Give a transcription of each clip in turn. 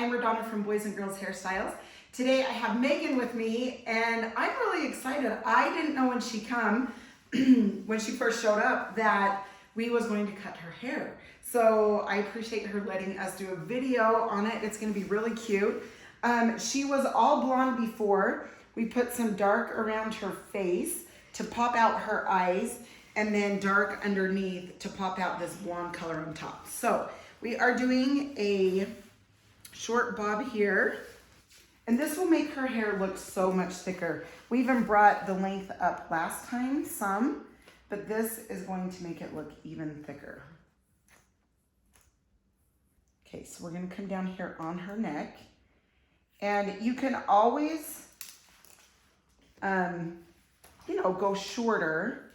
I'm Radona from Boys and Girls Hairstyles. Today I have Megan with me and I'm really excited. I didn't know when when she first showed up that we was going to cut her hair. So I appreciate her letting us do a video on it. It's gonna be really cute. She was all blonde before. We put some dark around her face to pop out her eyes and then dark underneath to pop out this blonde color on top. So we are doing a short bob here, and this will make her hair look so much thicker. We even brought the length up last time some, but this is going to make it look even thicker. Okay, so we're gonna come down here on her neck, and you can always, go shorter.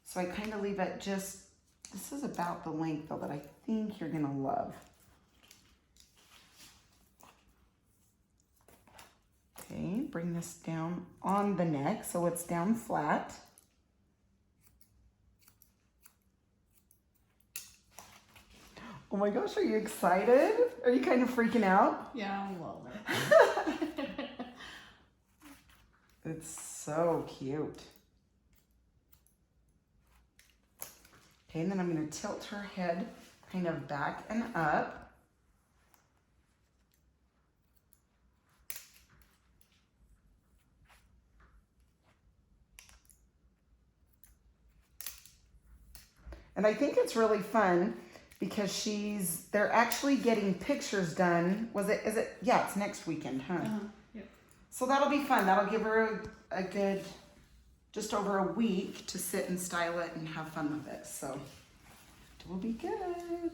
So I kind of leave it just, this is about the length though that I think you're gonna love. Okay, bring this down on the neck so it's down flat. Oh my gosh, are you excited? Are you kind of freaking out? Yeah, I'm a little bit. It's so cute. Okay, and then I'm gonna tilt her head kind of back and up. And I think it's really fun because they're actually getting pictures done. Yeah, it's next weekend, huh? Yep. So that'll be fun. That'll give her a good, just over a week to sit and style it and have fun with it. So it will be good.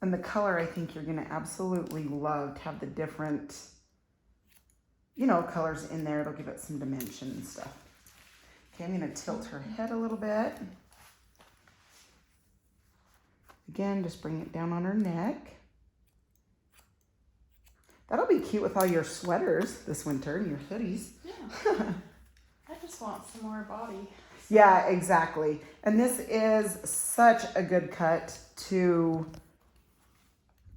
And the color, I think you're gonna absolutely love to have the different, colors in there. It'll give it some dimension and stuff. Okay, I'm gonna tilt her head a little bit. Again, just bring it down on her neck. That'll be cute with all your sweaters this winter and your hoodies. Yeah. I just want some more body. Yeah, exactly. And this is such a good cut to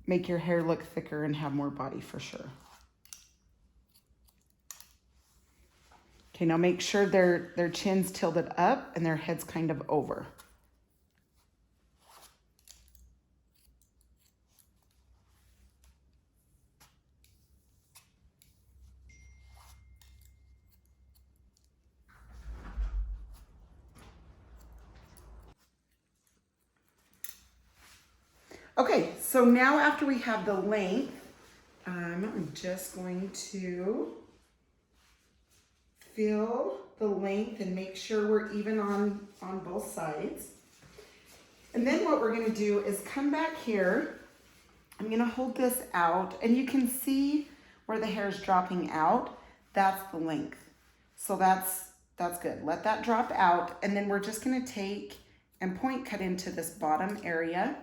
make your hair look thicker and have more body for sure. Okay, now make sure their chin's tilted up and their head's kind of over. Okay, so now after we have the length, I'm just going to feel the length and make sure we're even on both sides. And then what we're gonna do is come back here. I'm gonna hold this out and you can see where the hair is dropping out. That's the length. So that's good. Let that drop out. And then we're just gonna take and point cut into this bottom area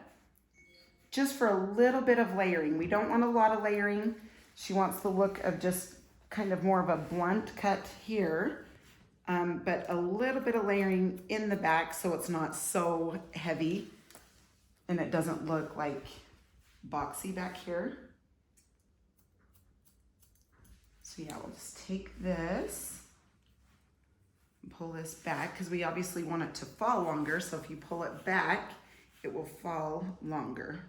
just for a little bit of layering. We don't want a lot of layering. She wants the look of just kind of more of a blunt cut here, but a little bit of layering in the back so it's not so heavy and it doesn't look like boxy back here. So yeah, we'll just take this and pull this back because we obviously want it to fall longer. So if you pull it back, it will fall longer.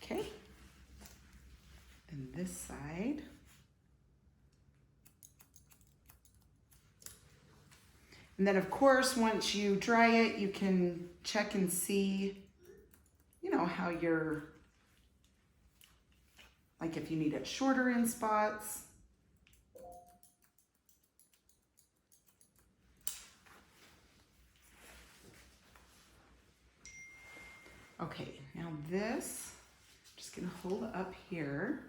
Okay, and this side. And then of course, once you dry it, you can check and see, how like if you need it shorter in spots. Okay, now this, just gonna hold up here.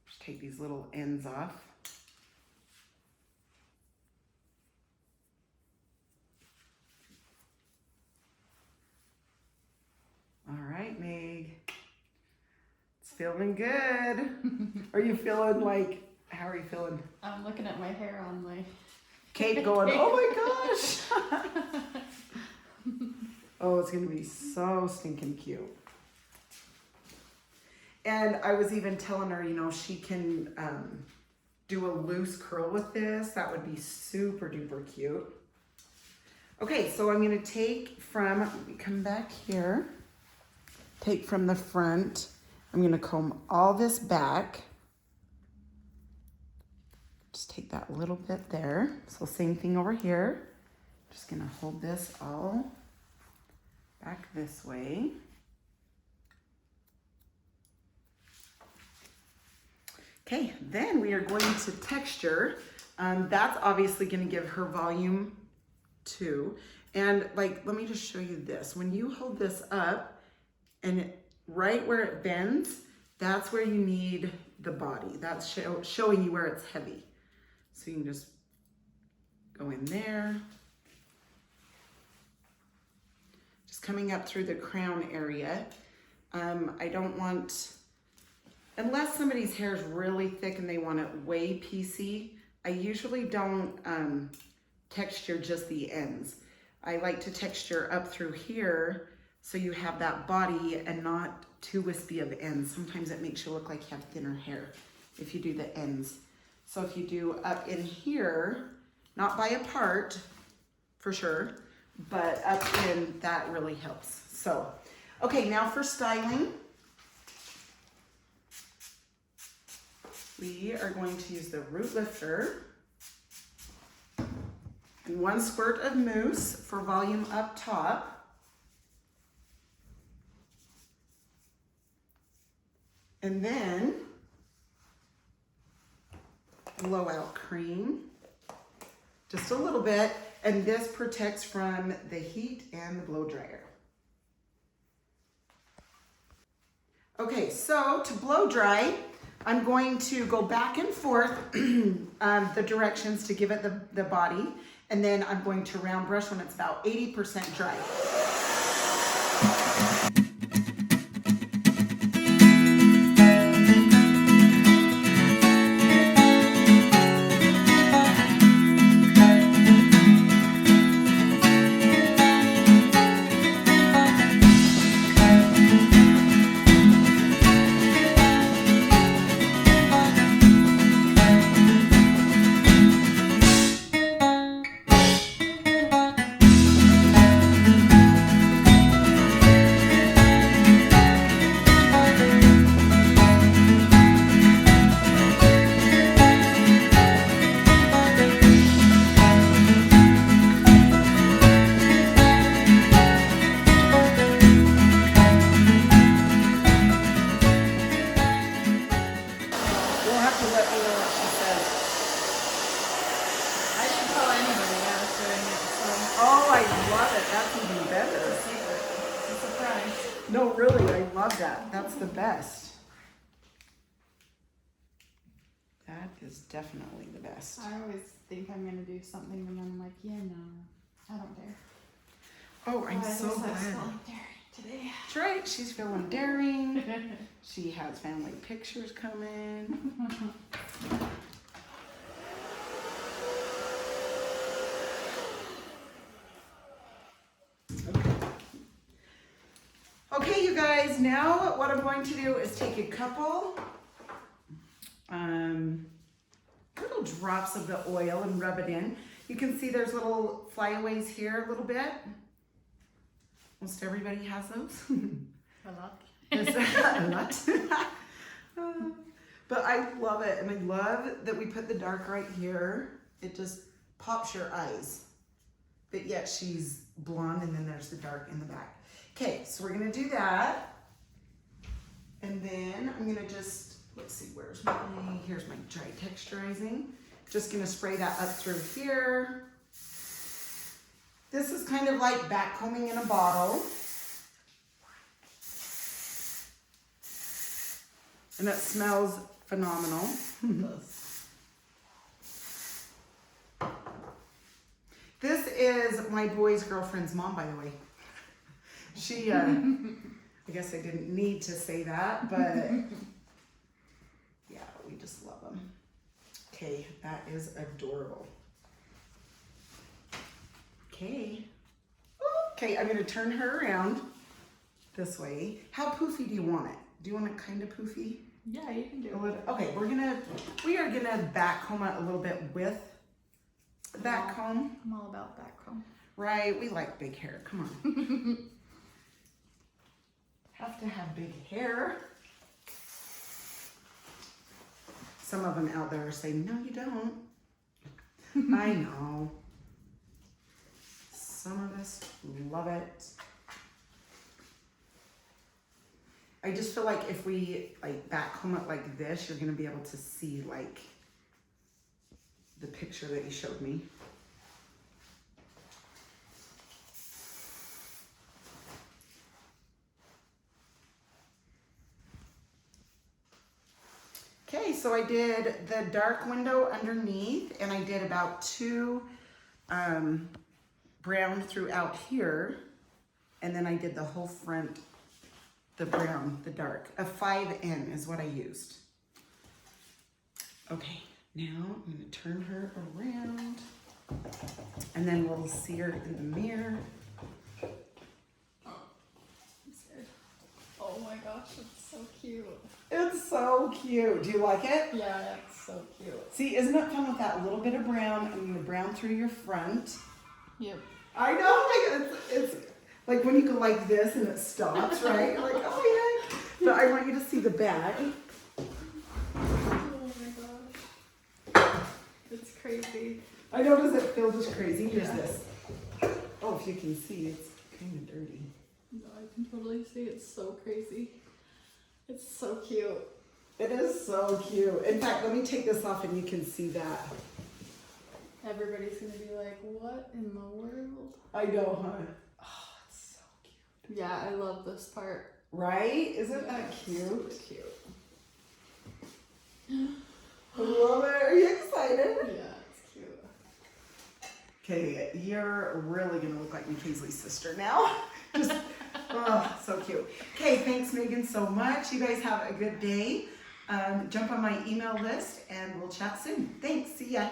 Just take these little ends off. All right, Meg. It's feeling good. Are you feeling how are you feeling? I'm looking at my hair on my Kate going, oh my gosh. Oh, it's gonna be so stinking cute. And I was even telling her, you know, she can do a loose curl with this. That would be super duper cute. Okay, so I'm gonna take from, let me come back here. Take from the front. I'm gonna comb all this back. Just take that little bit there. So same thing over here. Just gonna hold this all back this way. Okay, then we are going to texture. That's obviously gonna give her volume too. And like, let me just show you this. When you hold this up and right where it bends, that's where you need the body. That's showing you where it's heavy. So you can just go in there. Just coming up through the crown area. I don't want, unless somebody's hair is really thick and they want it way piecey, I usually don't texture just the ends. I like to texture up through here so you have that body and not too wispy of ends. Sometimes it makes you look like you have thinner hair if you do the ends. So if you do up in here, not by a part for sure, but up in, that really helps. So, okay, now for styling. We are going to use the root lifter and 1 squirt of mousse for volume up top. And then blowout cream, just a little bit, and this protects from the heat and the blow dryer. Okay, so to blow dry, I'm going to go back and forth the directions to give it the body, and then I'm going to round brush when it's about 80% dry. No, really, I love that. That's the best. That is definitely the best. I always think I'm gonna do something and then I'm like, yeah, no, I don't dare. Oh, I'm so glad. Today. That's right, she's feeling daring. She has family pictures coming. Okay, you guys, now what I'm going to do is take a couple little drops of the oil and rub it in. You can see there's little flyaways here a little bit. Most everybody has those. A lot. A lot. But I love it, and I love that we put the dark right here. It just pops your eyes. But yet she's blonde, and then there's the dark in the back. Okay, so we're gonna do that. And then I'm gonna just, let's see, here's my dry texturizing. Just gonna spray that up through here. This is kind of like back combing in a bottle. And it smells phenomenal. This is my boy's girlfriend's mom, by the way. She, I guess I didn't need to say that, but yeah, we just love them. Okay, that is adorable. Okay. Okay, I'm gonna turn her around this way. How poofy do you want it? Do you want it kind of poofy? Yeah, you can do A it. little, okay, we are gonna back comb it a little bit with the back comb. I'm all about back comb. Right, we like big hair, come on. Have to have big hair. Some of them out there are saying, no, you don't. I know. Some of us love it. I just feel like if we like back comb it like this, you're gonna be able to see like the picture that you showed me. Okay, so I did the dark window underneath, and I did about 2 brown throughout here, and then I did the whole front, the brown, the dark. A 5N is what I used. Okay, now I'm gonna turn her around, and then we'll see her in the mirror. I'm scared. Oh my gosh, it's so cute. It's so cute. Do you like it? Yeah, it's so cute. See, isn't it fun with that little bit of brown and the brown through your front? Yep. I know, like it's like when you go like this and it stops, right? You're like, oh yeah. But I want you to see the back. Oh my gosh. It's crazy. I know, does it feel just crazy? Here's Yeah. this. Oh, if you can see, it's kind of dirty. No, I can totally see. It's so crazy. It's so cute. It is so cute. In fact, let me take this off and you can see that. Everybody's gonna be like, what in the world? I know, huh? Oh, it's so cute. Yeah, I love this part. Right? Isn't Yeah, that it's cute? super cute. I love it. Are you excited? Yeah, it's cute. Okay, you're really gonna look like Mackenzie's sister now. Just, oh, so cute. Okay, thanks Megan so much. You guys have a good day. Jump on my email list and we'll chat soon. Thanks, see ya.